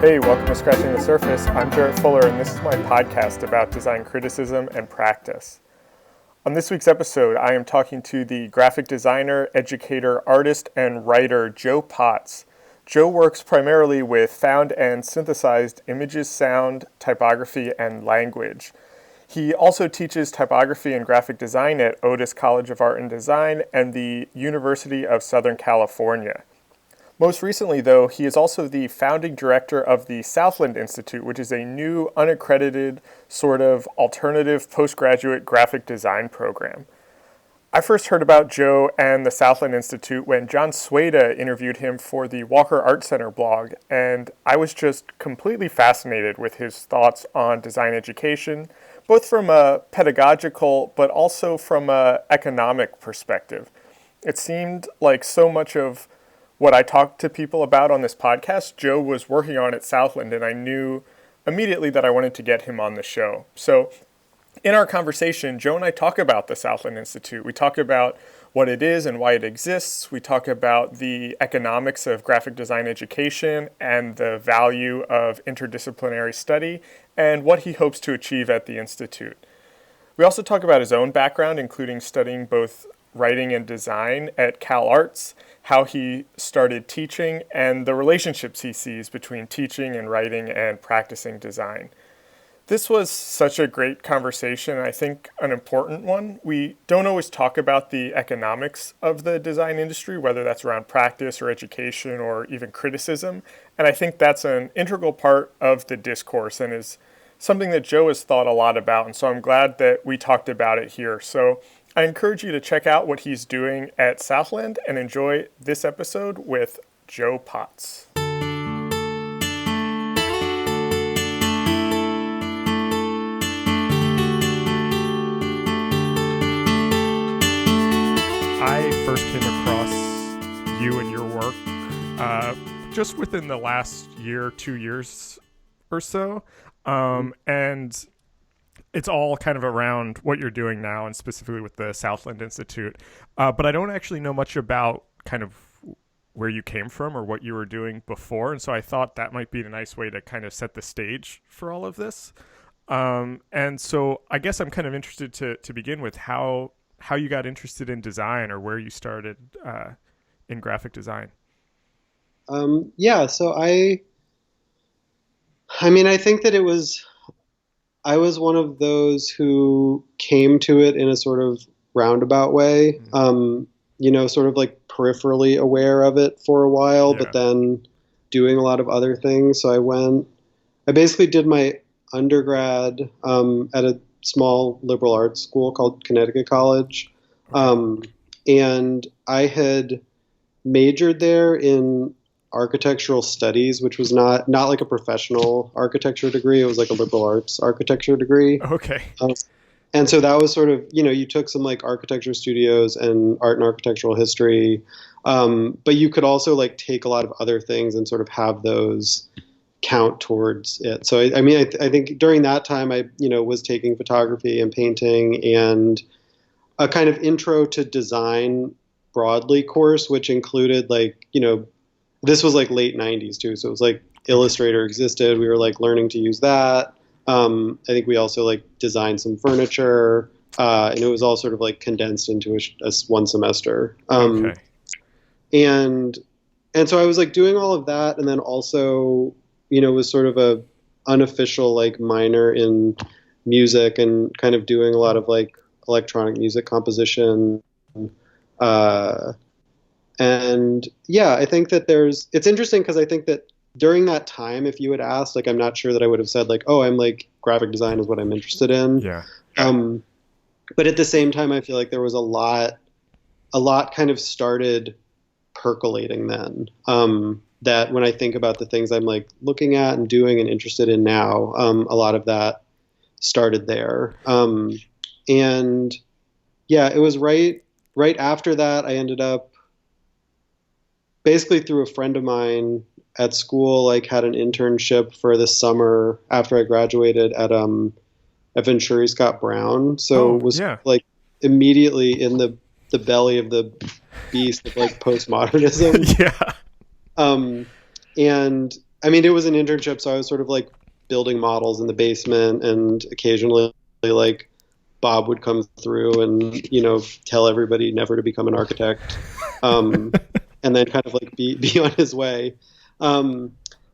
Hey, welcome to Scratching the Surface. I'm Jarrett Fuller, and this is my podcast about design criticism and practice. On this week's episode, I am talking to the graphic designer, educator, artist, and writer Joe Potts. Joe works primarily with found and synthesized images, sound, typography, and language. He also teaches typography and graphic design at Otis College of Art and Design and the University of Southern California. Most recently, though, he is also the founding director of the Southland Institute, which is a new, unaccredited, sort of alternative postgraduate graphic design program. I first heard about Joe and the Southland Institute when John Sweda interviewed him for the Walker Art Center blog, and I was just completely fascinated with his thoughts on design education, both from a pedagogical but also from an economic perspective. It seemed like so much of what I talked to people about on this podcast, Joe was working on at Southland, and I knew immediately that I wanted to get him on the show. So in our conversation, Joe and I talk about the Southland Institute. We talk about what it is and why it exists. We talk about the economics of graphic design education and the value of interdisciplinary study and what he hopes to achieve at the Institute. We also talk about his own background, including studying both writing and design at Cal Arts, how he started teaching, and the relationships he sees between teaching and writing and practicing design. This was such a great conversation, I think an important one. We don't always talk about the economics of the design industry, whether that's around practice or education or even criticism, and I think that's an integral part of the discourse and is something that Joe has thought a lot about, and so I'm glad that we talked about it here. So I encourage you to check out what he's doing at Southland and enjoy this episode with Joe Potts. I first came across you and your work just within the last year, 2 years or so. And it's all kind of around what you're doing now and specifically with the Southland Institute. But I don't actually know much about kind of where you came from or what you were doing before. And so I thought that might be a nice way to kind of set the stage for all of this. And so I guess I'm kind of interested to begin with how you got interested in design or where you started in graphic design. So I think that I was one of those who came to it in a sort of roundabout way, sort of like peripherally aware of it for a while, but then doing a lot of other things. So I basically did my undergrad at a small liberal arts school called Connecticut College. And I had majored there in architectural studies, which was not like a professional architecture degree. It was like a liberal arts architecture degree. Okay. And so that was sort of, you took some like architecture studios and art and architectural history. But you could also like take a lot of other things and sort of have those count towards it. So, I think during that time I, was taking photography and painting and a kind of intro to design broadly course, which included like, this was like late 90s too. So it was like Illustrator existed. We were like learning to use that. I think we also like designed some furniture, and it was all sort of like condensed into a one semester. And so I was like doing all of that. And then also, was sort of a unofficial like minor in music and kind of doing a lot of like electronic music composition. I think that it's interesting because I think that during that time, if you had asked, like, I'm not sure that I would have said like, oh, I'm like graphic design is what I'm interested in. Yeah. But at the same time, I feel like there was a lot kind of started percolating then. That when I think about the things I'm like looking at and doing and interested in now, a lot of that started there. It was right after that, I ended up basically through a friend of mine at school, like had an internship for the summer after I graduated at Venturi Scott Brown. So it was like immediately in the belly of the beast of like postmodernism. Yeah. And I mean, it was an internship, so I was sort of like building models in the basement, and occasionally like Bob would come through and, tell everybody never to become an architect. And then kind of like be on his way. Um,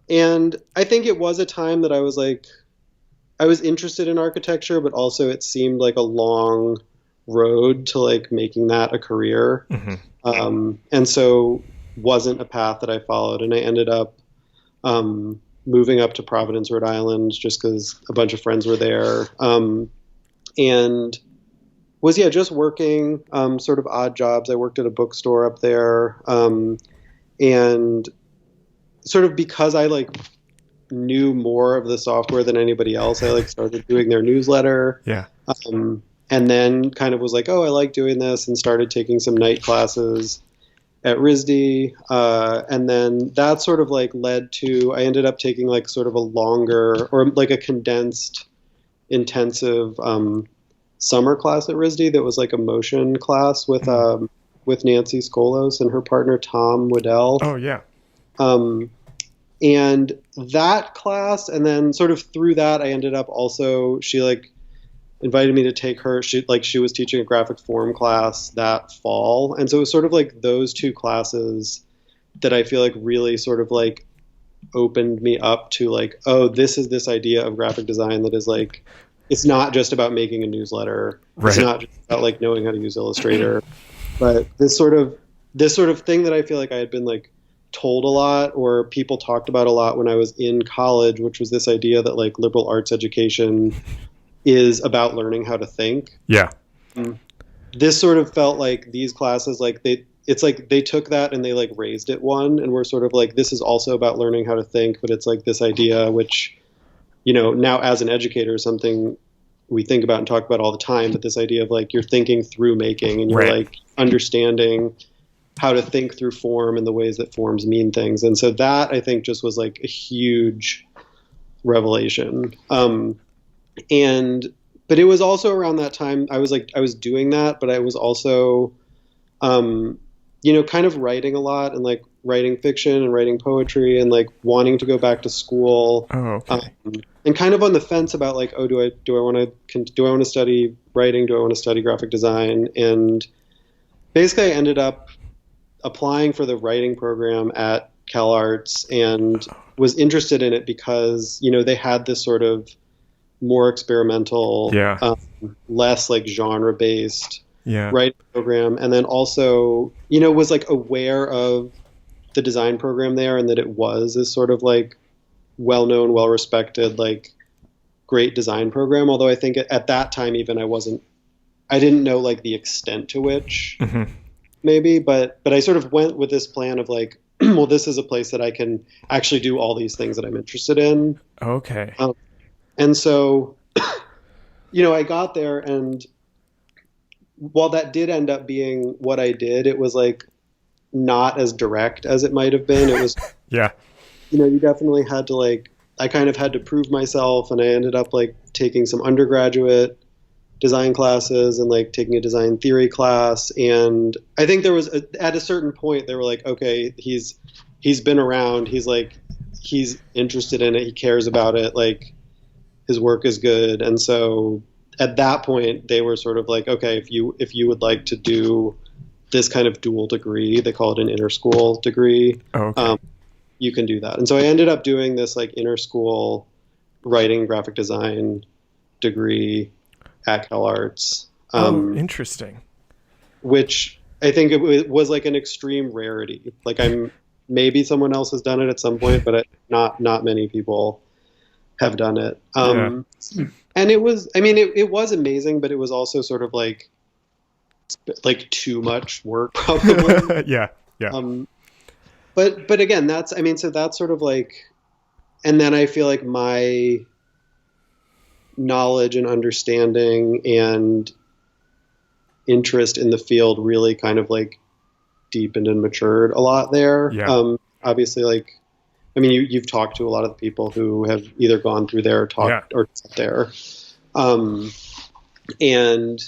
and I think it was a time that I was interested in architecture, but also it seemed like a long road to like making that a career. And so wasn't a path that I followed. And I ended up moving up to Providence, Rhode Island, just because a bunch of friends were there. And was, just working sort of odd jobs. I worked at a bookstore up there. And sort of because I like knew more of the software than anybody else, I like started doing their newsletter. Yeah. And then kind of was like, oh, I like doing this, and started taking some night classes at RISD. And then that sort of like led to, I ended up taking like sort of a longer or like a condensed intensive summer class at RISD that was like a motion class with Nancy Skolos and her partner Tom Waddell. Oh yeah. And that class, and then sort of through that, I ended up also, she like invited me to take her, she was teaching a graphic form class that fall. And so it was sort of like those two classes that I feel like really sort of like opened me up to like, oh, this is this idea of graphic design that is like, it's not just about making a newsletter. Right. It's not just about like knowing how to use Illustrator, but this sort of thing that I feel like I had been like told a lot, or people talked about a lot when I was in college, which was this idea that like liberal arts education is about learning how to think. Yeah. This sort of felt like these classes, like it's like they took that and they like raised it one, and we're sort of like, this is also about learning how to think, but it's like this idea which, now as an educator, something we think about and talk about all the time, but this idea of like you're thinking through making, and you're right. like understanding how to think through form and the ways that forms mean things. And so that I think just was like a huge revelation. But it was also around that time I was doing that, but I was also, kind of writing a lot, and like writing fiction and writing poetry, and like wanting to go back to school. Oh, okay. And kind of on the fence about like, oh, do I want to study writing? Do I want to study graphic design? And basically I ended up applying for the writing program at CalArts, and was interested in it because, they had this sort of more experimental, less like genre based writing program. And then also, was like aware of the design program there, and that it was this sort of like well-known, well-respected, like great design program. Although I think at that time, even I didn't know like the extent to which maybe, but I sort of went with this plan of like, well, this is a place that I can actually do all these things that I'm interested in. Okay. And so, I got there, and while that did end up being what I did, it was like not as direct as it might have been. It was, you definitely had to like, I kind of had to prove myself, and I ended up like taking some undergraduate design classes and like taking a design theory class. And I think there was at a certain point they were like, okay, he's been around, he's interested in it, he cares about it, like his work is good. And so at that point they were sort of like, okay, if you would like to do this kind of dual degree, they call it an interschool degree, you can do that. And so I ended up doing this like interschool writing graphic design degree at CalArts. Interesting. Which I think it was like an extreme rarity. Like maybe someone else has done it at some point, but not many people have done it. And it was, it was amazing, but it was also sort of like too much work probably. Yeah. But again, so that's sort of like, and then I feel like my knowledge and understanding and interest in the field really kind of like deepened and matured a lot there. Obviously, like, you've talked to a lot of the people who have either gone through there or taught there. And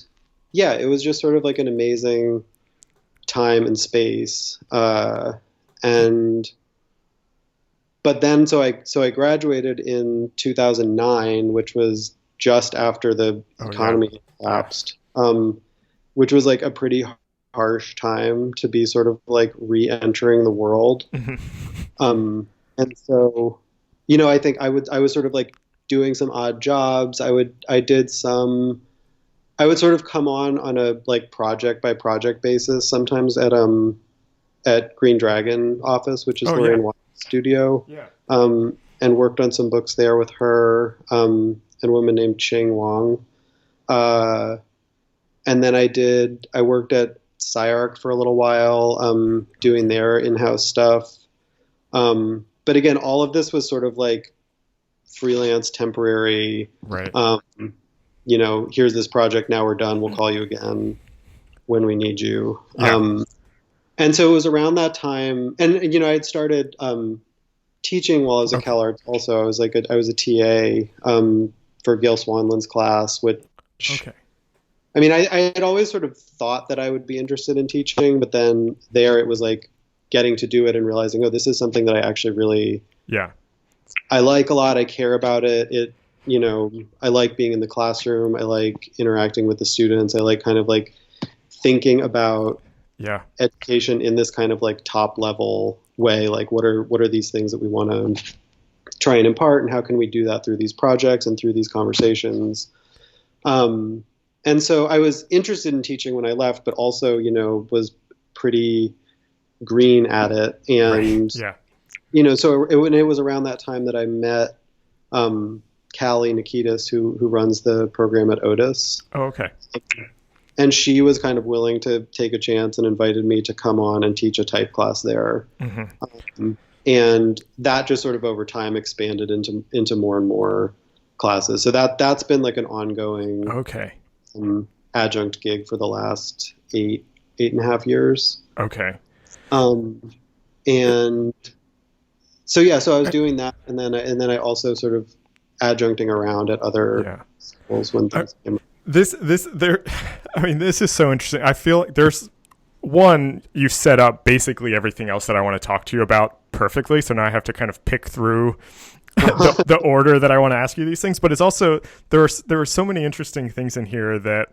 yeah, it was just sort of like an amazing time and space. But but then so I graduated in 2009, which was just after the economy collapsed, which was like a pretty harsh time to be sort of like re-entering the world. And so, I think I was sort of like doing some odd jobs. I would sort of come on a like project by project basis, sometimes at Green Dragon office, which is Lorraine Watt's studio. Yeah. And worked on some books there with her, and a woman named Ching Wong. And then I worked at SciArc for a little while, doing their in-house stuff. But again, all of this was sort of like freelance, temporary. Right. Here's this project. Now we're done. We'll call you again when we need you. Yeah. And so it was around that time, and I had started teaching while I was at CalArts. Also, I was a TA for Gail Swanland's class, which. Okay. I mean, I had always sort of thought that I would be interested in teaching, but then there it was like getting to do it and realizing, oh, this is something that I actually really, I like a lot. I care about it. I like being in the classroom. I like interacting with the students. I like kind of like thinking about education in this kind of like top level way. Like what are these things that we want to try and impart, and how can we do that through these projects and through these conversations? And so I was interested in teaching when I left, but also, was pretty green at it. And, so it was around that time that I met Callie Nikitas, who runs the program at Otis. Oh, okay. And she was kind of willing to take a chance and invited me to come on and teach a type class there. Mm-hmm. And that just sort of over time expanded into more and more classes. So that's been like an ongoing adjunct gig for the last 8.5 years. Okay. And so I was doing that, and then I also sort of adjuncting around at other schools when things came up. This is so interesting. I feel like there's one, you set up basically everything else that I want to talk to you about perfectly. So now I have to kind of pick through the order that I want to ask you these things. But it's also, there are so many interesting things in here that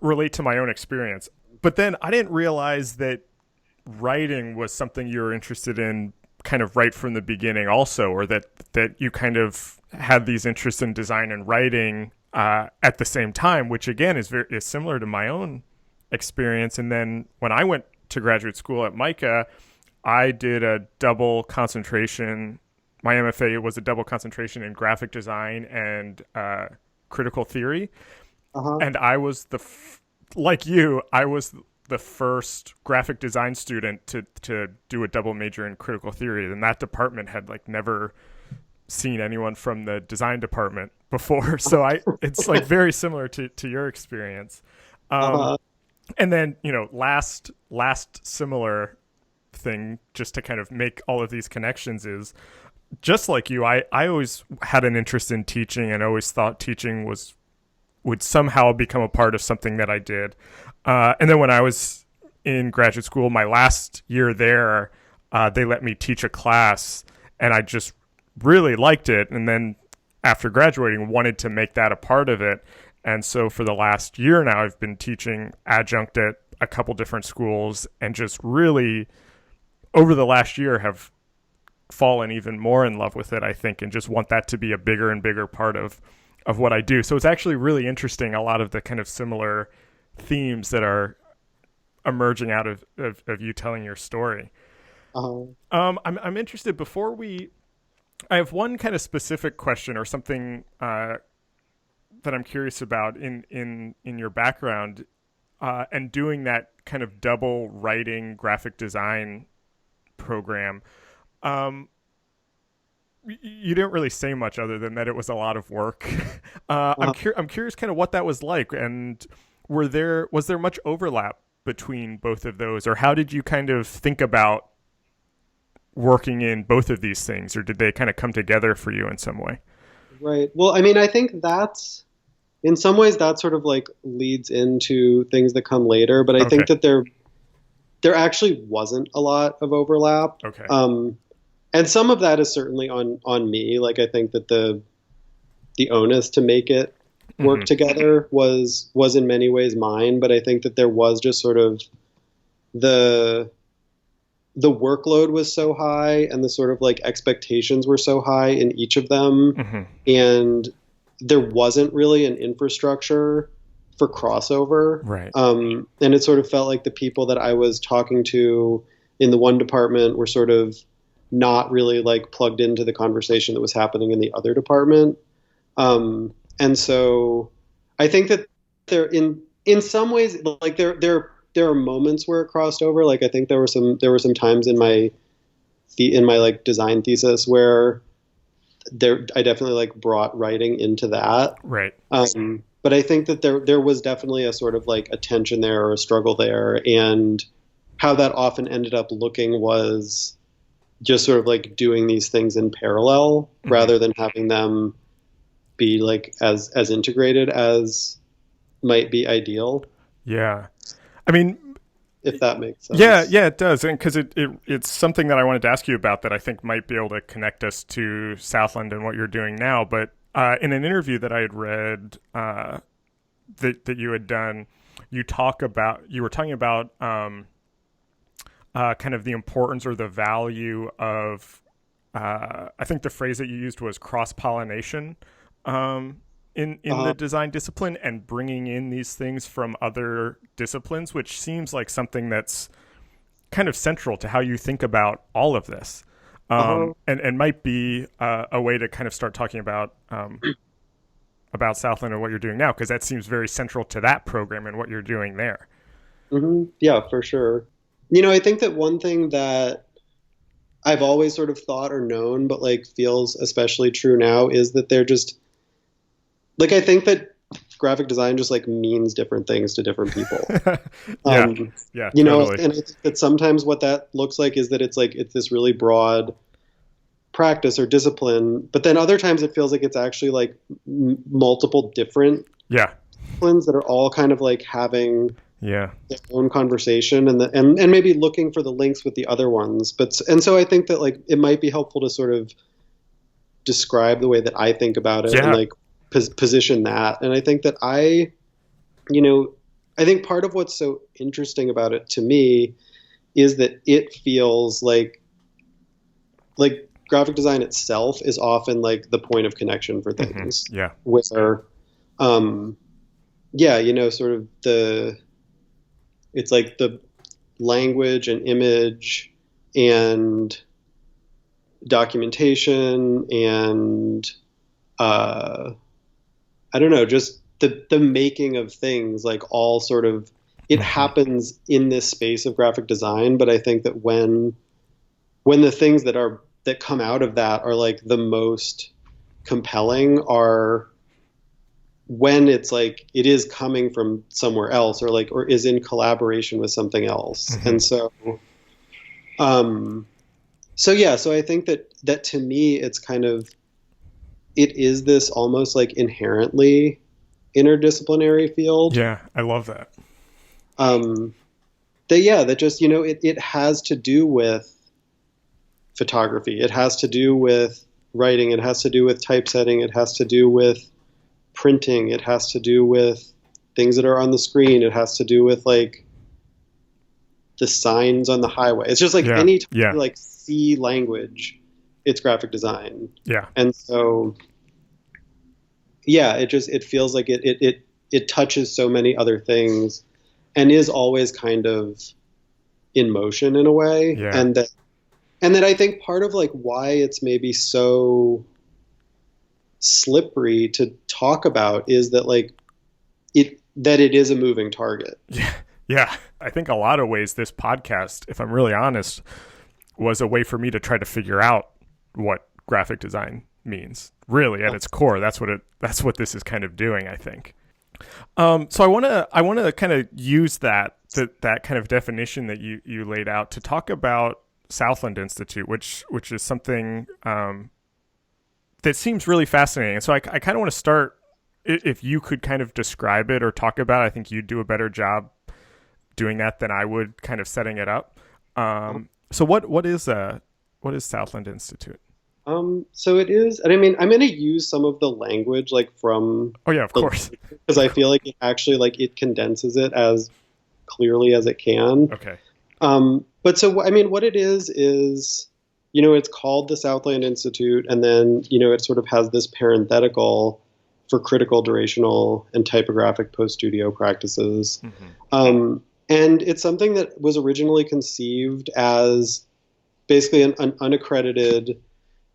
relate to my own experience. But then I didn't realize that writing was something you were interested in kind of right from the beginning also, or that you kind of had these interests in design and writing at the same time, which again is similar to my own experience. And then when I went to graduate school at MICA, I did a double concentration. My MFA was a double concentration in graphic design and critical theory. And I was like you, I was the first graphic design student to do a double major in critical theory. And that department had like never seen anyone from the design department before. So it's like very similar to your experience. And then, last similar thing, just to kind of make all of these connections, is just like you, I always had an interest in teaching and always thought teaching would somehow become a part of something that I did. And then when I was in graduate school, my last year there, they let me teach a class, and I just really liked it. And then after graduating, wanted to make that a part of it. And so for the last year now, I've been teaching adjunct at a couple different schools, and just really over the last year have fallen even more in love with it, I think, and just want that to be a bigger and bigger part of what I do. So it's actually really interesting, a lot of the kind of similar themes that are emerging out of you telling your story. I'm interested, I have one kind of specific question or something that I'm curious about in your background, and doing that kind of double writing graphic design program. You didn't really say much other than that it was a lot of work. I'm curious kind of what that was like, and was there much overlap between both of those, or how did you kind of think about working in both of these things, or did they kind of come together for you in some way? Right. Well, I mean, I think that's, in some ways, that sort of like leads into things that come later, but I think that there actually wasn't a lot of overlap. Okay. And some of that is certainly on me. Like I think that the onus to make it work together was in many ways mine, but I think that there was just sort of the workload was so high and the sort of like expectations were so high in each of them, and there wasn't really an infrastructure for crossover. Right. And it sort of felt like the people that I was talking to in the one department were sort of not really like plugged into the conversation that was happening in the other department. And so I think that there in some ways, like there are moments where it crossed over. Like I think there were some times in my like design thesis where I definitely like brought writing into that. Right. But I think that there was definitely a sort of like a tension there or a struggle there, and how that often ended up looking was just sort of like doing these things in parallel rather than having them be like as integrated as might be ideal. Yeah. I mean, if that makes sense. Yeah, it does. And because it's something that I wanted to ask you about that I think might be able to connect us to Southland and what you're doing now. But in an interview that I had read that you had done, you were talking about kind of the importance or the value of, I think the phrase that you used was cross-pollination in the design discipline, and bringing in these things from other disciplines, which seems like something that's kind of central to how you think about all of this, and might be a way to kind of start talking about Southland and what you're doing now, because that seems very central to that program and what you're doing there. Yeah, for sure. I think that one thing that I've always sort of thought or known, but like feels especially true now, is that they're just like, I think that graphic design just like means different things to different people. Yeah, totally. And I think that sometimes what that looks like is that it's this really broad practice or discipline, but then other times it feels like it's actually like multiple different disciplines that are all kind of like having their own conversation and maybe looking for the links with the other ones. And so I think that like it might be helpful to sort of describe the way that I think about it and like position that. And I think that I think part of what's so interesting about it to me is that it feels like graphic design itself is often like the point of connection for things. Where, sort of it's like the language and image and documentation and I don't know, just the making of things, like all sort of, it happens in this space of graphic design. But I think that when the things that come out of that are like the most compelling are when it's like it is coming from somewhere else, or is in collaboration with something else. And so so I think that to me it's kind of, it is this almost like inherently interdisciplinary field. Yeah, I love that. That just, it has to do with photography. It has to do with writing. It has to do with typesetting. It has to do with printing. It has to do with things that are on the screen. It has to do with like the signs on the highway. It's just like any time you like see language, it's graphic design. Yeah. And so, it feels like it touches so many other things and is always kind of in motion in a way. Yeah. And that I think part of like why it's maybe so slippery to talk about is that like it is a moving target. Yeah. Yeah. I think a lot of ways this podcast, if I'm really honest, was a way for me to try to figure out what graphic design means. Really, at its core, that's what this is kind of doing, I think. So I want to kind of use that kind of definition that you laid out to talk about Southland Institute, which is something that seems really fascinating. And so I kind of want to start, if you could kind of describe it or talk about it. I think you'd do a better job doing that than I would kind of setting it up. So what is Southland Institute? So it is, and I mean, I'm going to use some of the language like from Oh yeah, of course. because I feel like it actually like it condenses it as clearly as it can. Okay. But so I mean, what it is, you know, it's called the Southland Institute, and then you know, it sort of has this parenthetical for critical, durational, and typographic post-studio practices. And it's something that was originally conceived as basically an unaccredited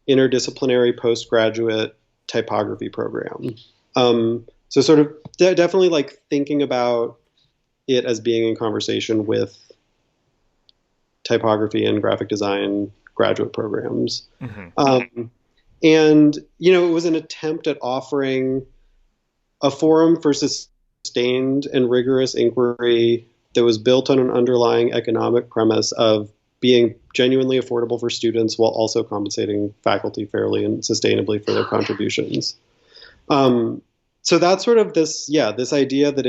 interdisciplinary postgraduate typography program. So sort of definitely like thinking about it as being in conversation with typography and graphic design graduate programs. And, you know, it was an attempt at offering a forum for sustained and rigorous inquiry that was built on an underlying economic premise of being genuinely affordable for students while also compensating faculty fairly and sustainably for their contributions. So that's sort of this idea that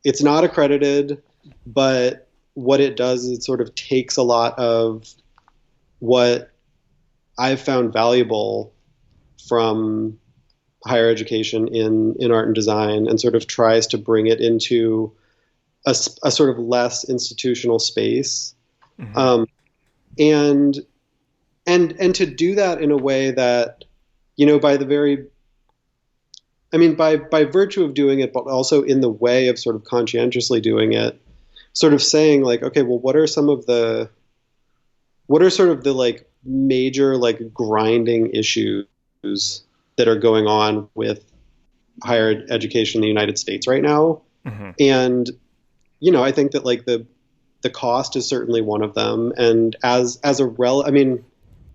it's not accredited, but what it does is it sort of takes a lot of what I've found valuable from higher education in art and design and sort of tries to bring it into a sort of less institutional space. And to do that in a way that, you know, by virtue of doing it, but also in the way of sort of conscientiously doing it, sort of saying like, okay, well, what are sort of the like major like grinding issues that are going on with higher education in the United States right now? And, you know, I think that like the cost is certainly one of them. And I mean,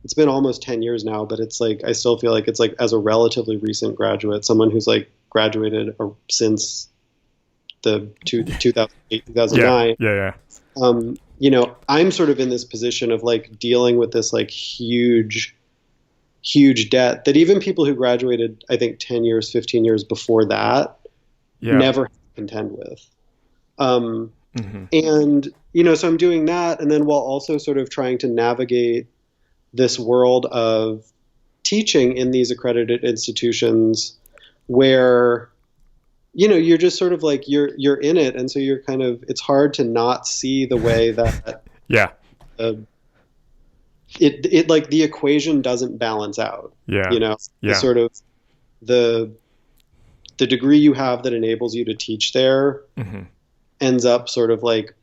it's been almost 10 years now, but it's like, I still feel like it's like as a relatively recent graduate, someone who's like graduated since the 2008, 2009. Yeah. You know, I'm sort of in this position of like dealing with this like huge debt that even people who graduated, I think 10 years, 15 years before that never had to contend with. And, you know, so I'm doing that. And then while also sort of trying to navigate this world of teaching in these accredited institutions where, you know, you're just sort of like, you're in it. And so you're kind of, it's hard to not see the way that, it like the equation doesn't balance out. You know, sort of the degree you have that enables you to teach there ends up sort of like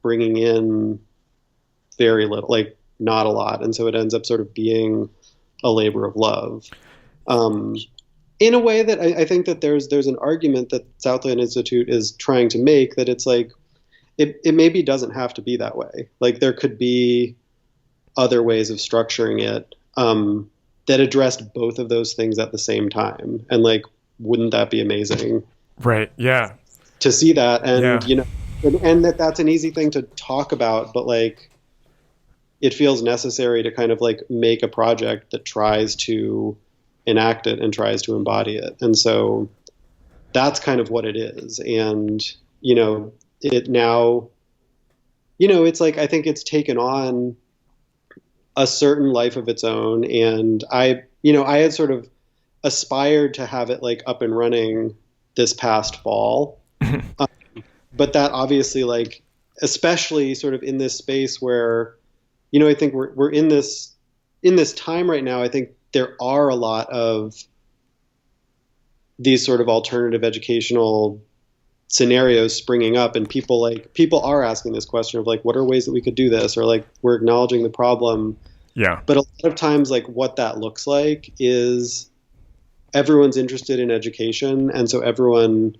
bringing in very little, like not a lot. And so it ends up sort of being a labor of love. In a way that I think that there's an argument that Southland Institute is trying to make that it's like, it maybe doesn't have to be that way. Like there could be other ways of structuring it that addressed both of those things at the same time. And like, wouldn't that be amazing? Right. Yeah. To see that. And, you know, and that's an easy thing to talk about, but like, it feels necessary to kind of like make a project that tries to enact it and tries to embody it. And so that's kind of what it is. And, you know, it now, you know, it's like, I think it's taken on a certain life of its own. And I had sort of aspired to have it like up and running this past fall. But that obviously like, especially sort of in this space where, you know, I think we're in this time right now, I think there are a lot of these sort of alternative educational scenarios springing up, and people are asking this question of like, what are ways that we could do this? Or like, we're acknowledging the problem. Yeah. But a lot of times like what that looks like is everyone's interested in education. And so everyone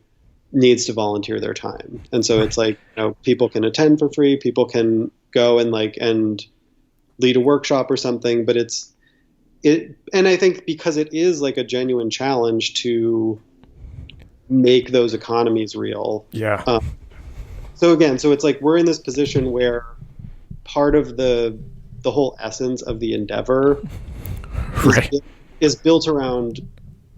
needs to volunteer their time. And so it's like, you know, people can attend for free, people can go and like, and lead a workshop or something, but and I think because it is like a genuine challenge to make those economies real. Yeah. So it's like, we're in this position where part of the whole essence of the endeavor is built around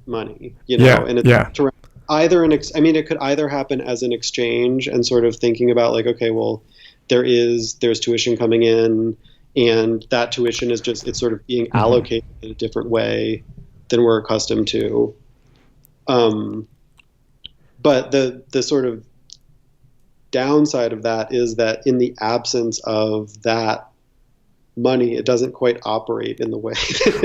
money, you know, and it's built around I mean, it could either happen as an exchange and sort of thinking about like, okay, well, there's tuition coming in, and that tuition is just, it's sort of being allocated in a different way than we're accustomed to. But the sort of downside of that is that in the absence of that money, it doesn't quite operate in the way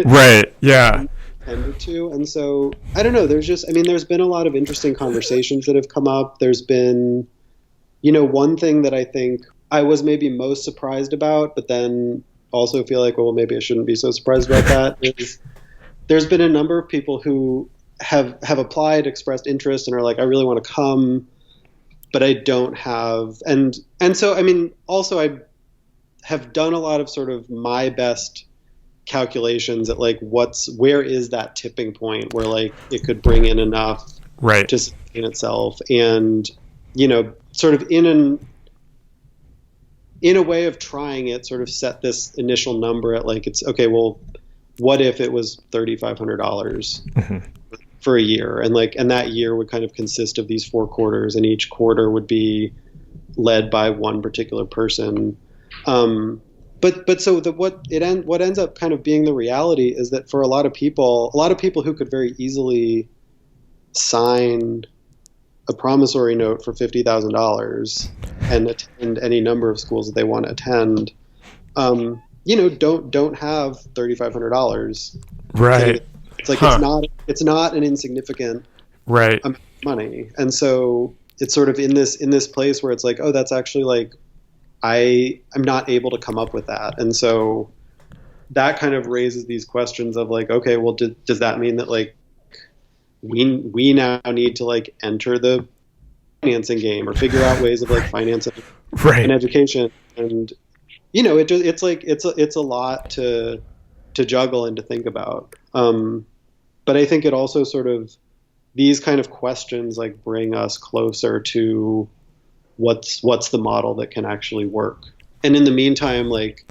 Right. Yeah. intended to. And so I don't know, there's been a lot of interesting conversations that have come up. There's been, one thing that I think I was maybe most surprised about, but then also feel like, well, maybe I shouldn't be so surprised about that, is there's been a number of people who have applied, expressed interest, and are like, I really want to come, but I don't have, and so, I mean, also I have done a lot of sort of my best calculations at like, where is that tipping point where like it could bring in enough Right. to sustain itself, and, sort of in a way of trying it, sort of set this initial number at like, it's okay, well, what if it was $3,500 for a year? And like, and that year would kind of consist of these 4 quarters, and each quarter would be led by one particular person. But so what ends up kind of being the reality is that for a lot of people who could very easily sign a promissory note for $50,000 and attend any number of schools that they want to attend, don't have $3,500. Right. It's like, it's not an insignificant Right. amount of money. And so it's sort of in this place where it's like, oh, that's actually like, I'm not able to come up with that. And so that kind of raises these questions of like, okay, well, does that mean that like we now need to like enter the financing game or figure out ways of like financing Right. an education? And it's a lot to juggle and to think about. But I think it also sort of, these kind of questions like bring us closer to what's the model that can actually work. And in the meantime, like,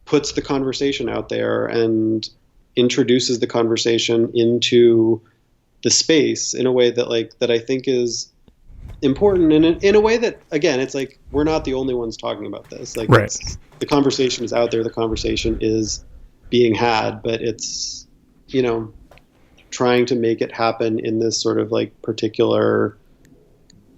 puts the conversation out there and introduces the conversation into the space in a way that I think is important, and in a way that, again, it's like, we're not the only ones talking about this. Like, Right. The conversation is out there, the conversation is being had, but it's, trying to make it happen in this sort of like particular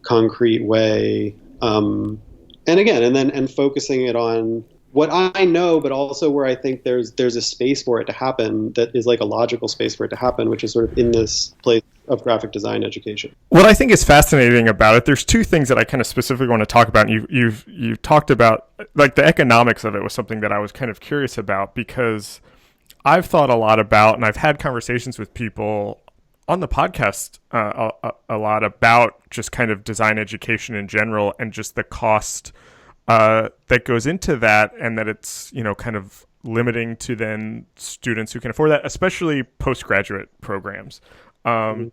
concrete way. And again, and focusing it on what I know, but also where I think there's a space for it to happen that is like a logical space for it to happen, which is sort of in this place of graphic design education. What I think is fascinating about it, there's 2 things that I kind of specifically want to talk about. And you've talked about, like, the economics of it was something that I was kind of curious about, because I've thought a lot about, and I've had conversations with people on the podcast a lot about just kind of design education in general, and just the cost that goes into that, and that it's, kind of limiting to then students who can afford that, especially postgraduate programs, and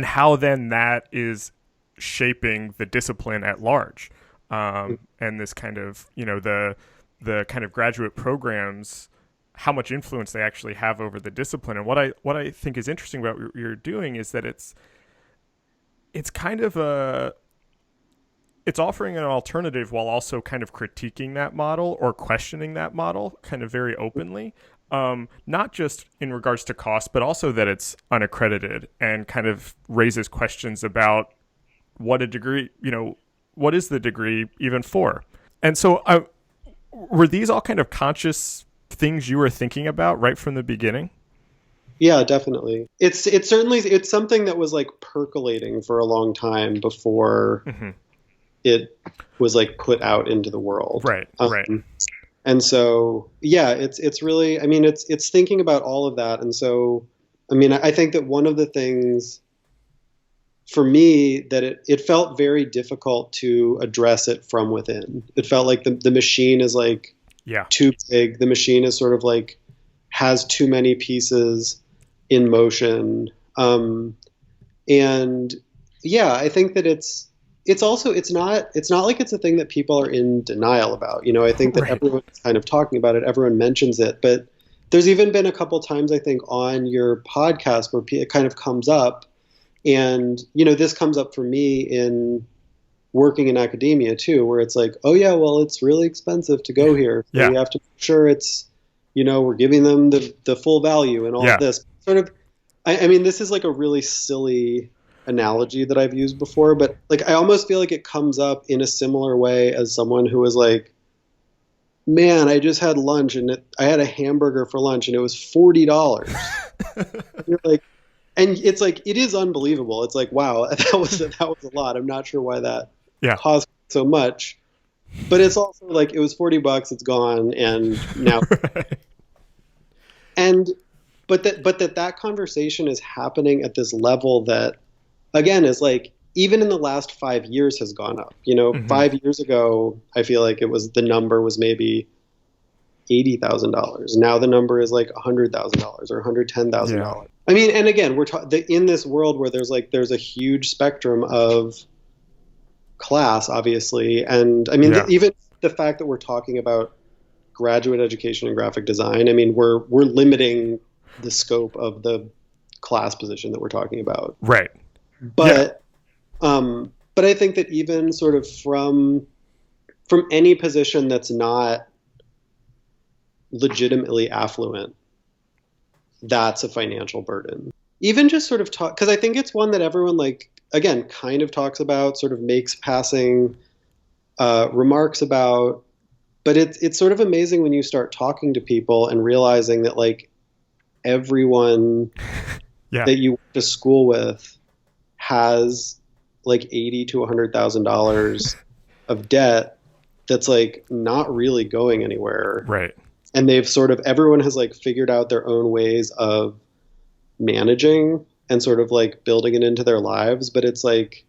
how then that is shaping the discipline at large, and this kind of, the kind of graduate programs, how much influence they actually have over the discipline. And what I think is interesting about what you're doing is that it's kind of it's offering an alternative while also kind of critiquing that model or questioning that model kind of very openly. Not just in regards to cost, but also that it's unaccredited, and kind of raises questions about what a degree, what is the degree even for? And so were these all kind of conscious things you were thinking about right from the beginning? Yeah, definitely. It's something that was like percolating for a long time before it was like put out into the world. Right. Right. And so, yeah, it's really, I mean, it's thinking about all of that. And so, I mean, I think that one of the things for me that it felt very difficult to address it from within. It felt like the machine is like, too big. The machine is sort of like, has too many pieces in motion. And yeah, I think that it's not like it's a thing that people are in denial about. I think that everyone's kind of talking about it. Everyone mentions it, but there's even been a couple times, I think, on your podcast where it kind of comes up And, this comes up for me in working in academia too, where it's like, oh yeah, well, it's really expensive to go here. So Yeah. we have to make sure it's, we're giving them the full value and all of Yeah. this. Sort of, I mean, this is like a really silly analogy that I've used before, but like I almost feel like it comes up in a similar way as someone who was like, man, I just had lunch and I had a hamburger for lunch and it was $40. You're like, and it's like, it is unbelievable. It's like, wow, that was a lot. I'm not sure why that Yeah. cost so much, but it's also like, it was $40, it's gone. And now, Right. and, but that conversation is happening at this level that, again, is like, even in the last 5 years has gone up. Mm-hmm. 5 years ago, I feel like the number was maybe $80,000. Now the number is like $100,000 or $110,000. Yeah. I mean, and again, we're in this world where there's a huge spectrum of class, obviously, and I mean, Yeah. even the fact that we're talking about graduate education in graphic design, I mean, we're limiting the scope of the class position that we're talking about. Right. But but I think that even sort of from any position that's not legitimately affluent, that's a financial burden. Even just sort of talk, because I think it's one that everyone, like, again, kind of talks about, sort of makes passing remarks about, but it's sort of amazing when you start talking to people and realizing that like everyone Yeah. that you went to school with has like $80,000 to $100,000 of debt that's like not really going anywhere. Right. And everyone has like figured out their own ways of managing and sort of like building it into their lives. But it's like,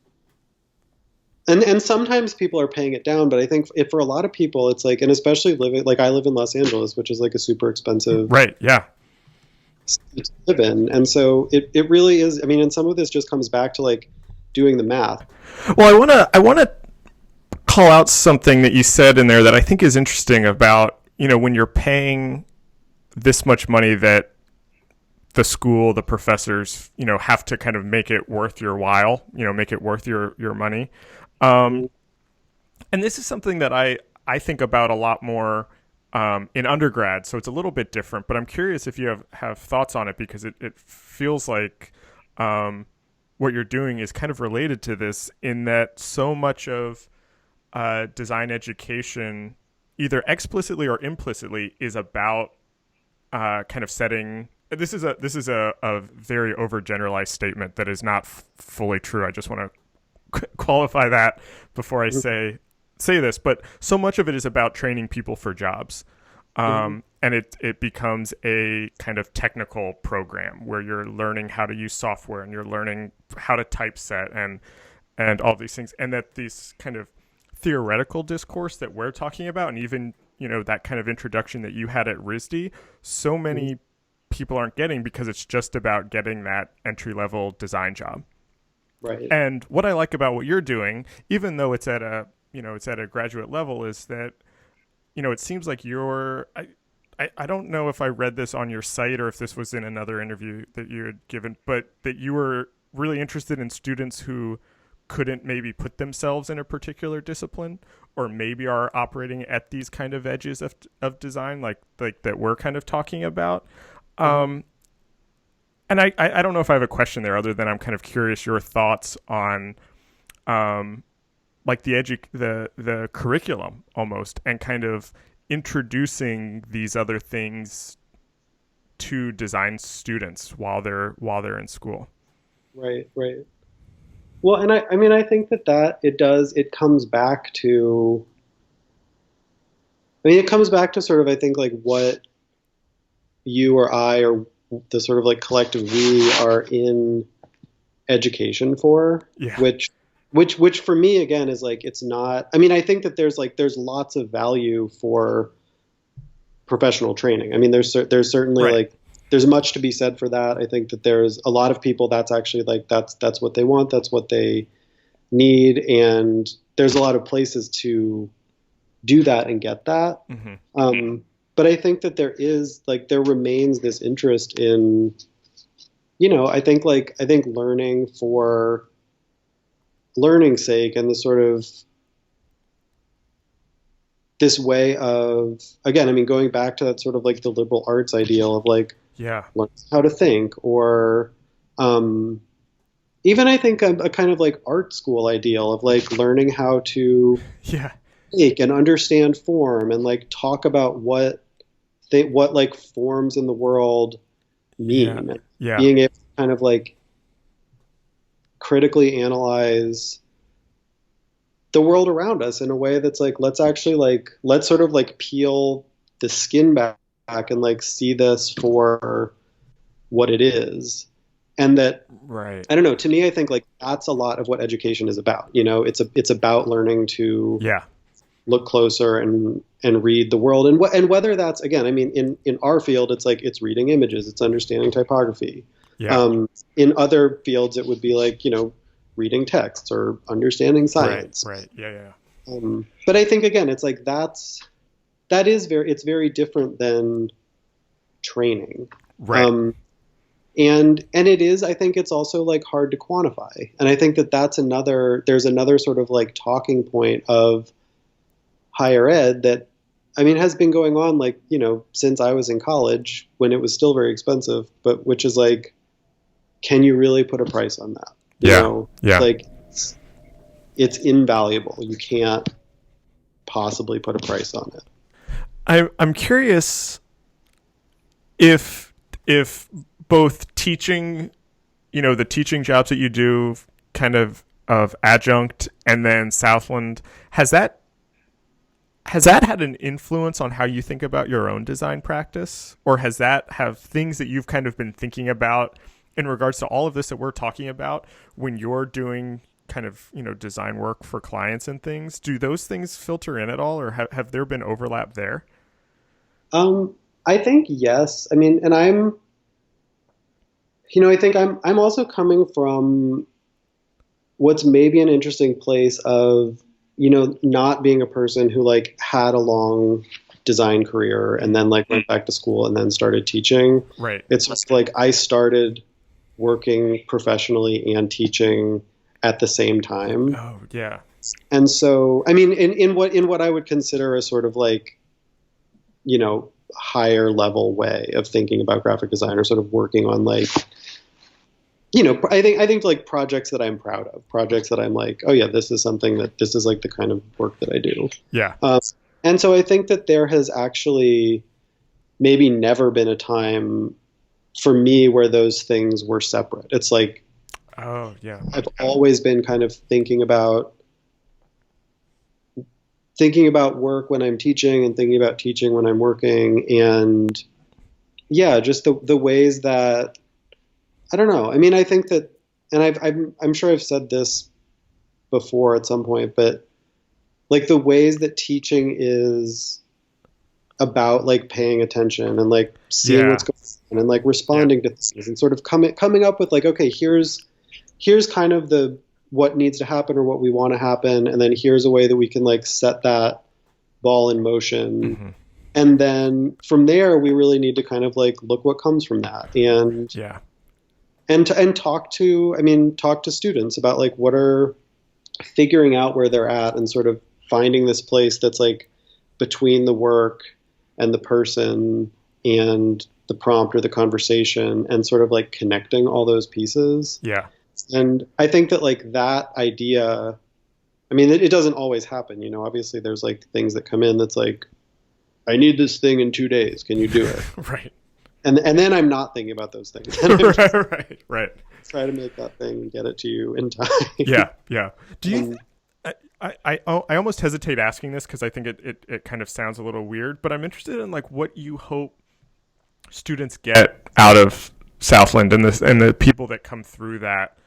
and sometimes people are paying it down, but I think for a lot of people, it's like, and especially I live in Los Angeles, which is like a super expensive Right. Yeah. city to live in. And so it really is. I mean, and some of this just comes back to like doing the math. Well, I want to call out something that you said in there that I think is interesting about, when you're paying this much money that the school, the professors, have to kind of make it worth your while, make it worth your money. And this is something that I think about a lot more in undergrad, so it's a little bit different, but I'm curious if you have thoughts on it, because it feels like what you're doing is kind of related to this, in that so much of design education, either explicitly or implicitly, is about kind of setting. This is a very overgeneralized statement that is not fully true. I just want to qualify that before I say this, but so much of it is about training people for jobs. And it becomes a kind of technical program where you're learning how to use software and you're learning how to typeset and all these things. And that these kind of theoretical discourse that we're talking about, and even, that kind of introduction that you had at RISD, so many people aren't getting, because it's just about getting that entry-level design job. Right. And what I like about what you're doing, even though it's at a graduate level, is that, it seems like I don't know if I read this on your site or if this was in another interview that you had given, but that you were really interested in students who couldn't maybe put themselves in a particular discipline, or maybe are operating at these kind of edges of design, like that we're kind of talking about. And I don't know if I have a question there, other than I'm kind of curious your thoughts on like the curriculum almost, and kind of introducing these other things to design students while they're in school. Right. Well, and I mean, I think that it comes back to, sort of, I think, like what you or I, or the sort of like collective we, are in education for. Yeah. Which for me, again, is like, it's not, I mean, I think that there's lots of value for professional training. I mean, there's certainly Right. like, there's much to be said for that. I think that there's a lot of people that's actually like, that's what they want. That's what they need. And there's a lot of places to do that and get that. Mm-hmm. But I think that there remains this interest in, I think learning for learning's sake and the sort of this way of, again, I mean, going back to that sort of like the liberal arts ideal of like Yeah. learn how to think, or um, even I think a kind of like art school ideal of like learning how to Yeah. make and understand form and like talk about what like forms in the world Yeah. mean, and Yeah. being able to kind of like critically analyze the world around us in a way that's like let's sort of like peel the skin back and like see this for what it is. And that, Right. I don't know, to me I think like that's a lot of what education is about. It's about learning to Yeah. look closer and read the world, and whether that's, again, I mean, in our field it's like it's reading images, it's understanding typography. Yeah. In other fields it would be like, reading texts or understanding Right. science. Right. Yeah. Yeah. But I think, again, it's like it's very different than training. Right. Um, and it is, I think it's also like hard to quantify. And I think there's another sort of like talking point of higher ed that, I mean, has been going on like, since I was in college when it was still very expensive, but which is like, can you really put a price on that? Yeah. Yeah. Like it's invaluable. You can't possibly put a price on it. I'm curious if both teaching, the teaching jobs that you do, kind of adjunct, and then Southland, has that had an influence on how you think about your own design practice, or have things that you've kind of been thinking about in regards to all of this that we're talking about when you're doing kind of design work for clients and things? Do those things filter in at all, or have there been overlap there? I think yes. I mean, and I think I'm also coming from what's maybe an interesting place of, not being a person who like had a long design career and then like went back to school and then started teaching. Right. It's just like I started working professionally and teaching at the same time. Oh, yeah. And so, I mean, in what I would consider a sort of like, higher level way of thinking about graphic design, or sort of working on like, I think like projects that I'm proud of, projects that I'm like, oh yeah, this is like the kind of work that I do. Yeah. And so I think that there has actually maybe never been a time for me where those things were separate. It's like, Oh, yeah. I've always been kind of thinking about work when I'm teaching and thinking about teaching when I'm working. And yeah, just the ways that, I don't know. I mean, I think that, and I'm sure I've said this before at some point, but like the ways that teaching is about like paying attention and like seeing Yeah. what's going on and like Yeah. responding to things and sort of coming up with like, okay, here's kind of the what needs to happen or what we want to happen, and then here's a way that we can like set that ball in motion. Hmm. And then from there we really need to kind of like look what comes from that, and Yeah. talk to students about like what are, figuring out where they're at and sort of finding this place that's like between the work and the person and the prompt or the conversation, and sort of like connecting all those pieces. Yeah. And I think that like that idea, I mean, it doesn't always happen, obviously there's like things that come in that's like, I need this thing in 2 days. Can you do it? Right. And then I'm not thinking about those things. And I'm just Right. try to make that thing and get it to you in time. Yeah. Yeah. Do you? Um, I almost hesitate asking this because I think it kind of sounds a little weird, but I'm interested in like what you hope students get out of Southland and the people that come through that,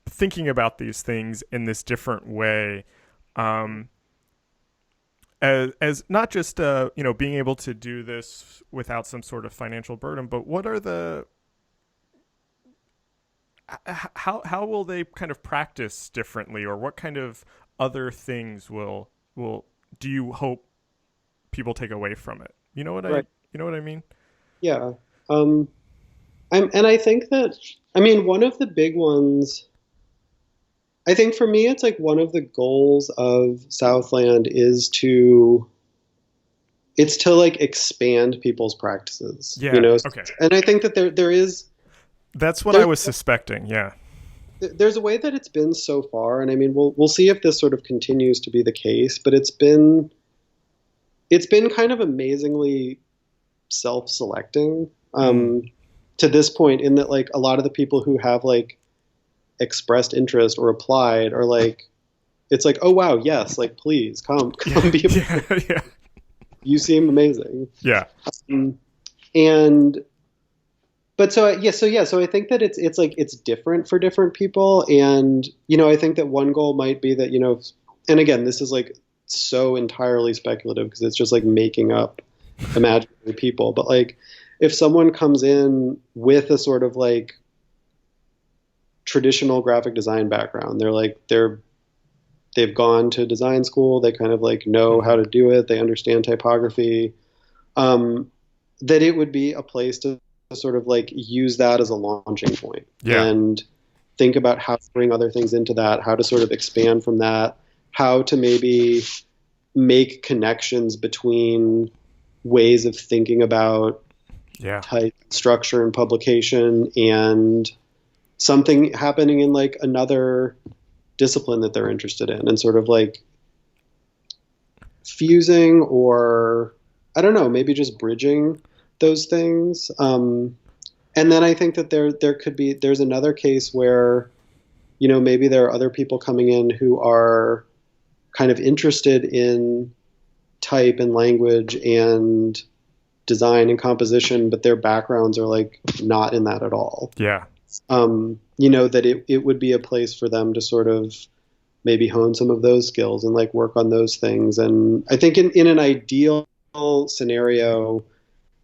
thinking about these things in this different way, as not just being able to do this without some sort of financial burden, but what are the how will they kind of practice differently, or what kind of other things will do you hope people take away from it? You know what right. I mean? Yeah. Um, And I think that, I mean, one of the big ones, I think for me, it's like one of the goals of Southland it's to like expand people's practices, Yeah. you know? Okay. And I think that That's what I there, was suspecting. Yeah. there's a way that it's been so far. And I mean, we'll see if this sort of continues to be the case, but it's been kind of amazingly self-selecting, to this point, in that like a lot of the people who have like expressed interest or applied are like, it's like, oh wow, yes, like please come be Yeah. you seem amazing. Yeah. And but so I think that it's like it's different for different people. And I think that one goal might be that, and again, this is like so entirely speculative because it's just like making up imaginary people, but like if someone comes in with a sort of like traditional graphic design background, they've gone to design school, they kind of like know how to do it, they understand typography, that it would be a place to sort of like use that as a launching point, and think about how to bring other things into that, how to sort of expand from that, how to maybe make connections between ways of thinking about type, structure, and publication, and something happening in like another discipline that they're interested in, and sort of like fusing, or I don't know, maybe just bridging those things. And then I think that there's another case where, maybe there are other people coming in who are kind of interested in type and language and design and composition, but their backgrounds are like not in that at all. Yeah. That it would be a place for them to sort of maybe hone some of those skills and like work on those things. And I think in an ideal scenario,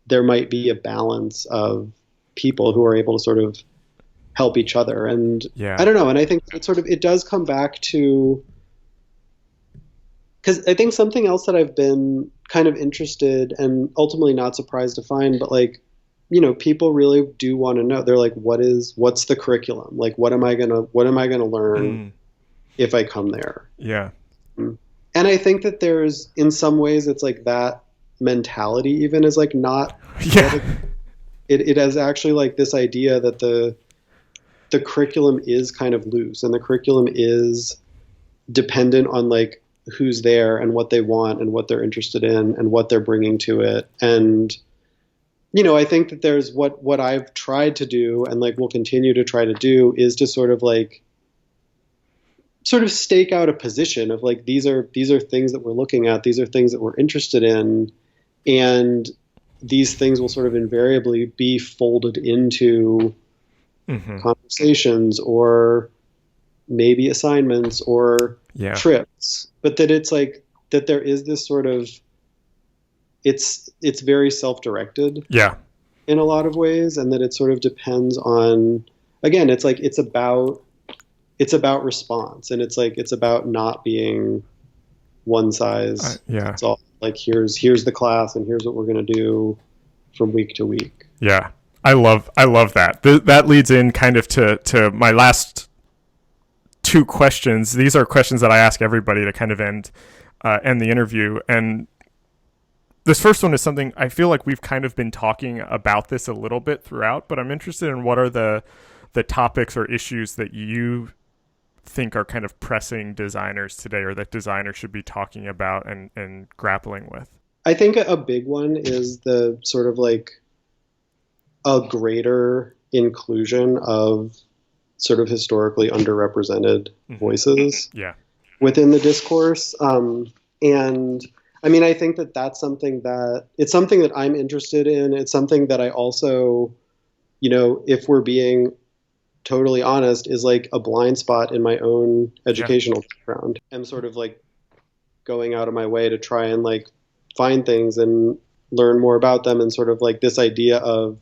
there might be a balance of people who are able to sort of help each other. And I don't know. And I think it does come back to, because I think something else that I've been kind of interested and ultimately not surprised to find, but like, people really do want to know. They're like, what's the curriculum? Like, what am I gonna learn if I come there? Yeah. And I think that there's, in some ways, it's like that mentality even is like not. Yeah. It has actually like this idea that the curriculum is kind of loose, and the curriculum is dependent on like who's there and what they want and what they're interested in and what they're bringing to it. And I think that there's what I've tried to do and like will continue to try to do is to sort of stake out a position of like, these are things that we're looking at, these are things that we're interested in, and these things will sort of invariably be folded into conversations or maybe assignments or trips, but that it's like that there is this sort of, it's very self-directed in a lot of ways, and that it sort of depends on, again, it's like it's about response, and it's like it's about not being one size it's all like here's the class and here's what we're going to do from week to week. I love that. That leads in kind of to my last two questions. These are questions that I ask everybody to kind of end the interview. And this first one is something I feel like we've kind of been talking about this a little bit throughout, but I'm interested in what are the topics or issues that you think are kind of pressing designers today, or that designers should be talking about and grappling with. I think a big one is the sort of like a greater inclusion of sort of historically underrepresented voices within the discourse. And I mean, I think that that's something that I'm interested in. It's something that I also, if we're being totally honest, is like a blind spot in my own educational background. I'm sort of like going out of my way to try and like find things and learn more about them, and sort of like this idea of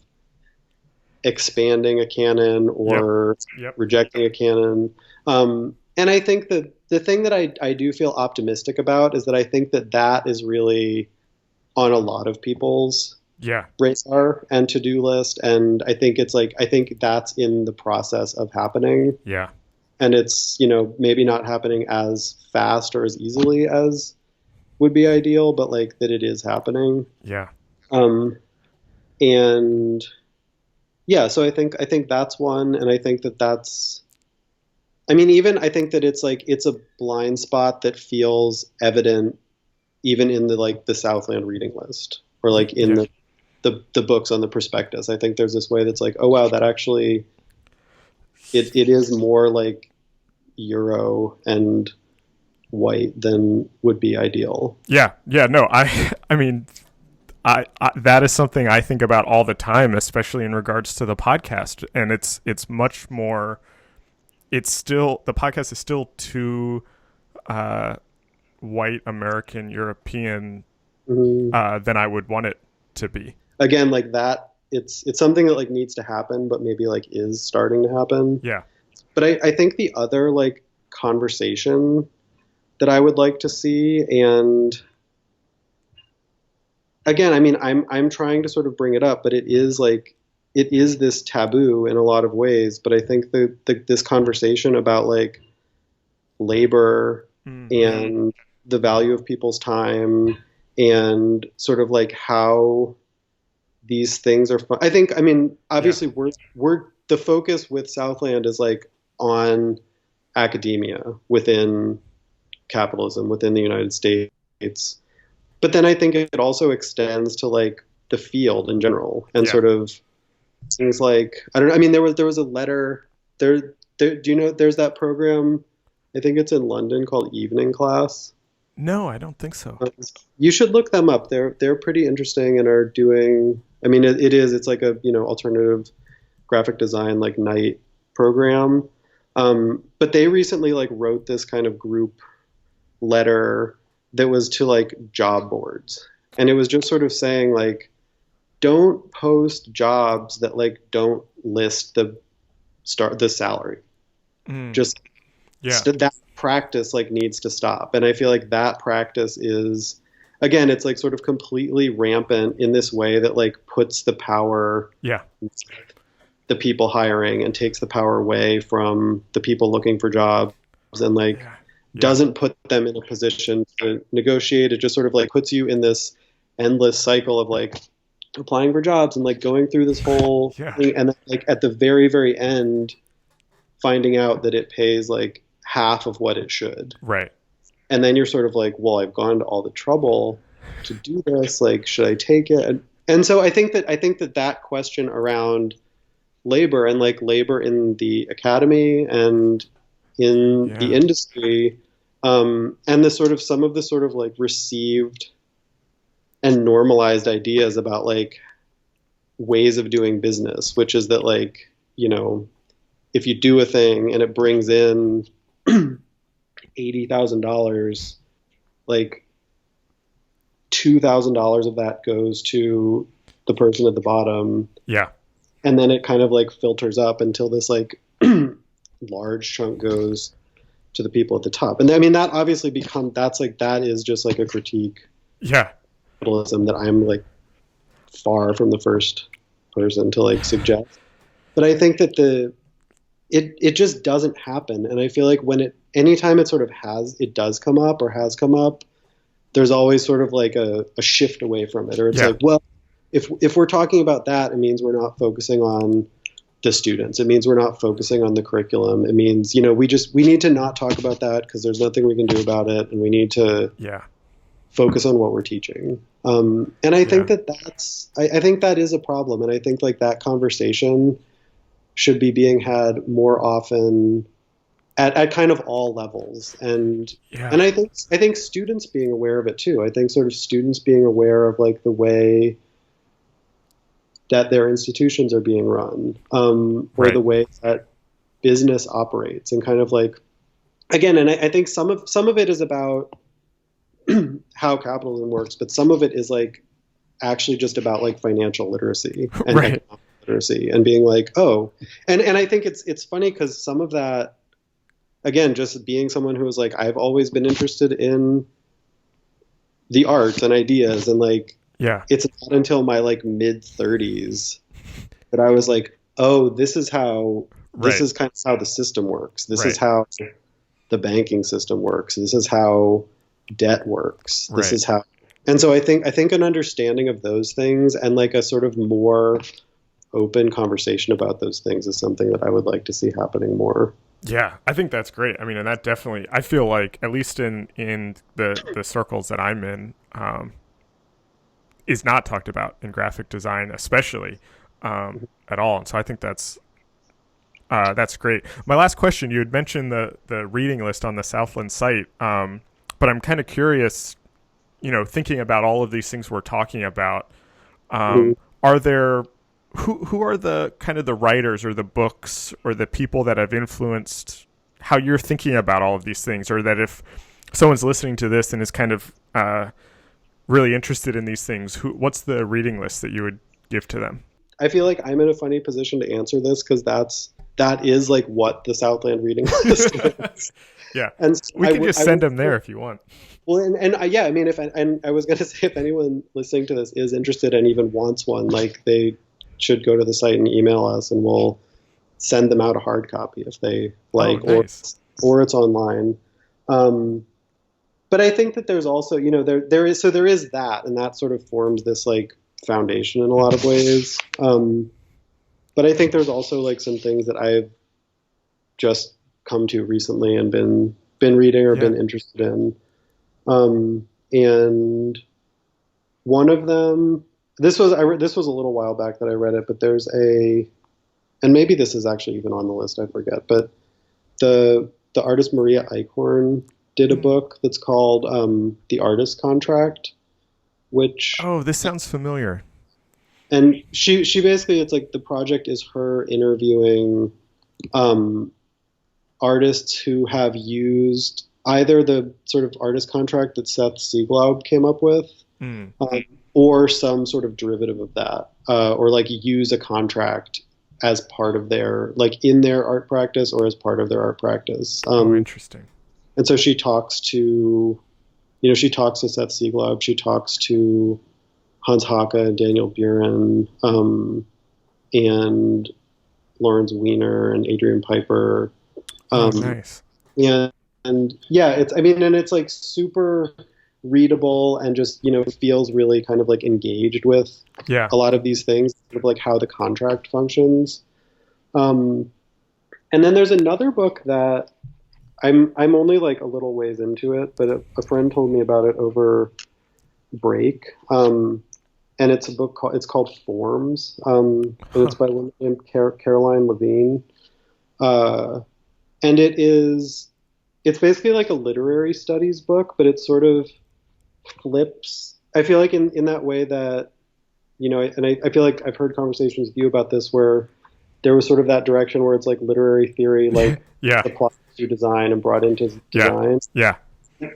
expanding a canon or rejecting a canon. And I think that the thing that I do feel optimistic about is that I think that is really on a lot of people's Yeah. radar and to-do list. And I think I think that's in the process of happening. Yeah. And it's, maybe not happening as fast or as easily as would be ideal, but like that it is happening. Yeah. Um, and yeah, so I think that's one. And I think that's, I mean, even I think that it's a blind spot that feels evident even in the Southland reading list or like in Yeah. the books on the prospectus. I think there's this way that's like, oh wow, that actually it is more like Euro and white than would be ideal. Yeah. Yeah. No, I mean, I that is something I think about all the time, especially in regards to the podcast. And it's much more, it's still, the podcast is still too, white American European, Hmm. than I would want it to be. Again, like that, it's something that like needs to happen, but maybe like is starting to happen. Yeah. But I think the other like conversation that I would like to see, and again, I mean, I'm trying to sort of bring it up, but it is this taboo in a lot of ways. But I think this conversation about like labor Mm-hmm. and the value of people's time and sort of like how these things are fun. I mean, Yeah. obviously we're the focus with Southland is like on academia within capitalism within the United States. But then I think it also extends to like the field in general and Yeah. sort of things like I don't know. I mean, there was a letter there. Do you know there's that program? I think it's in London called Evening Class. No, I don't think so. You should look them up. They're pretty interesting and are doing. I mean, it is. It's like a alternative graphic design like night program. But they recently like wrote this kind of group letter that was to like job boards, and it was just sort of saying like, don't post jobs that like don't list the salary. Mm. Just Yeah. that practice like needs to stop. And I feel like that practice is, again, it's like sort of completely rampant in this way that like puts the power Yeah. the people hiring and takes the power away from the people looking for jobs and like Yeah. Yeah. doesn't put them in a position to negotiate. It just sort of like puts you in this endless cycle of like applying for jobs and like going through this whole Yeah. thing and then, like at the very very end finding out that it pays like half of what it should. Right. And then you're sort of like, well, I've gone to all the trouble to do this, like should I take it? And so I think that that question around labor and like labor in the academy and in the Yeah. industry, and the sort of some of the sort of like received and normalized ideas about like ways of doing business, which is that like, if you do a thing and it brings in $80,000, like $2,000 of that goes to the person at the bottom, Yeah. and then it kind of like filters up until this like large chunk goes to the people at the top. And I mean that obviously that is just like a critique Yeah. of capitalism that I'm like far from the first person to like suggest. But I think that it just doesn't happen. And I feel like anytime it sort of does come up or has come up, there's always sort of like a shift away from it. Or it's Yeah. like, well, if we're talking about that, it means we're not focusing on the students. It means we're not focusing on the curriculum. It means, we need to not talk about that because there's nothing we can do about it. And we need to Yeah. focus on what we're teaching. And I think I think that is a problem. And I think like that conversation should be being had more often at kind of all levels. And Yeah. I think students being aware of it too. I think sort of students being aware of like the way that their institutions are being run, or Right. the way that business operates, and kind of like, again, and I think some of it is about how capitalism works, but some of it is like actually just about like financial literacy and Right. economic literacy and being like, oh, and I think it's funny because some of that, again, just being someone who was like, I've always been interested in the arts and ideas and like Yeah. it's not until my like mid 30s that I was like, oh, this Right. is kind of how the system works. This is Right. how the banking system works. This is how debt works. This Right. is how, and so I think an understanding of those things and like a sort of more open conversation about those things is something that I would like to see happening more. Yeah, I think that's great. I mean, and that definitely, I feel like, at least in the circles that I'm in, is not talked about in graphic design, especially at all. And so I think that's great. My last question: you had mentioned the reading list on the Southland site, but I'm kind of curious. Thinking about all of these things we're talking about, Mhm. are there who are the kind of the writers or the books or the people that have influenced how you're thinking about all of these things, or that if someone's listening to this and is kind of really interested in these things, what's the reading list that you would give to them? I feel like I'm in a funny position to answer this because that is like what the Southland reading list is. Yeah, And so we can just I send would them there if you want. well, and yeah, I mean, and I was going to say, if anyone listening to this is interested and even wants one, like they should go to the site and email us, and we'll send them out a hard copy if they Oh, like, nice. or it's online. Um, but I think that there's also, there is that, and that sort of forms this like foundation in a lot of ways. But I think there's also like some things that I've just come to recently and been reading or Yeah. been interested in. And one of them, this was a little while back that I read it, but there's and maybe this is actually even on the list, I forget, but the artist Maria Eichhorn did a Hmm. book that's called The Artist Contract, which, Oh, this sounds familiar. and she basically, it's like the project is her interviewing um, artists who have used either the sort of artist contract that Seth Sieglaub came up with, Mm. um, or some sort of derivative of that, or like use a contract as part of their, like in their art practice or as part of their art practice. Oh, interesting. And so she talks to Seth Sieglaub, she talks to Hans Hake and Daniel Buren, and Lawrence Weiner and Adrian Piper. Oh, Um, nice. and yeah, it's like super readable and just, feels really kind of like engaged with Yeah. a lot of these things, sort of like how the contract functions. Um, and then there's another book that I'm only like a little ways into it, but a friend told me about it over break. And it's called Forms, and it's Huh. by a woman named Caroline Levine. Uh, and it's basically like a literary studies book, but it sort of flips. I feel like in that way that, I feel like I've heard conversations with you about this where there was sort of that direction where it's like literary theory, like Yeah. applied to design and brought into Yeah. design. Yeah.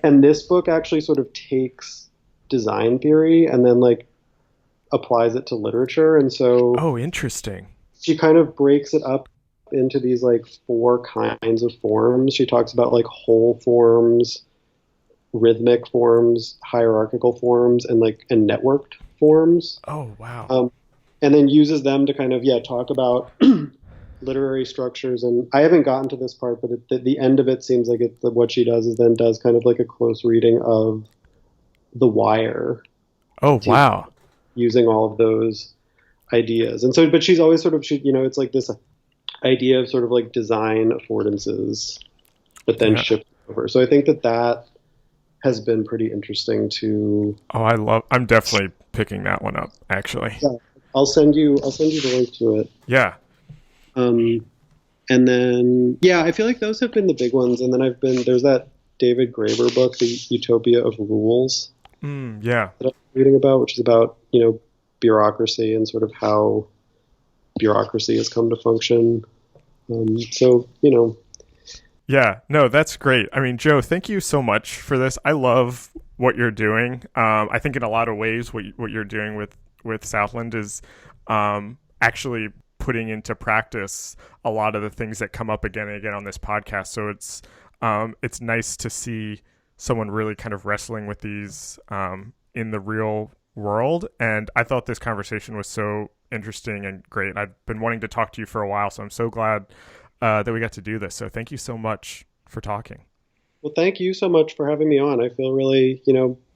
And this book actually sort of takes design theory and then like applies it to literature. And so Oh, interesting. she kind of breaks it up into these like four kinds of forms. She talks about like whole forms, rhythmic forms, hierarchical forms, and networked forms. Oh, wow. Um, and then uses them to kind of, yeah, talk about literary structures. And I haven't gotten to this part, but the end of it seems like what she does is then does kind of like a close reading of The Wire, Oh, to wow. using all of those ideas. And so, but she's always sort of, it's like this idea of sort of like design affordances, but then Yeah. shipped over. So I think that has been pretty interesting to. Oh, I'm definitely picking that one up, actually. Yeah, I'll send you the link to it. Yeah. Um, and then, yeah, I feel like those have been the big ones. And then there's that David Graeber book, The Utopia of Rules, Yeah. that I'm reading about, which is about, bureaucracy and sort of how bureaucracy has come to function. So, Yeah. No, that's great. I mean, Joe, thank you so much for this. I love what you're doing. I think in a lot of ways, what you're doing with Southland is actually putting into practice a lot of the things that come up again and again on this podcast. So it's nice to see someone really kind of wrestling with these in the real world. And I thought this conversation was so interesting and great. I've been wanting to talk to you for a while, so I'm so glad that we got to do this. So thank you so much for talking. Well, thank you so much for having me on. I feel really,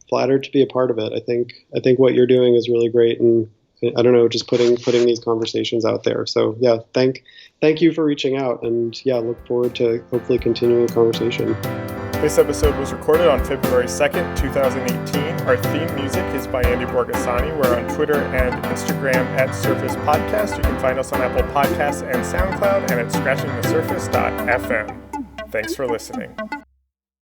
flattered to be a part of it. I think what you're doing is really great, and I don't know, just putting these conversations out there. So yeah, thank you for reaching out, and yeah, look forward to hopefully continuing the conversation. This episode was recorded on February 2nd, 2018. Our theme music is by Andy Borgasani. We're on Twitter and Instagram at Surface Podcast. You can find us on Apple Podcasts and SoundCloud and at scratchingthesurface.fm. Thanks for listening.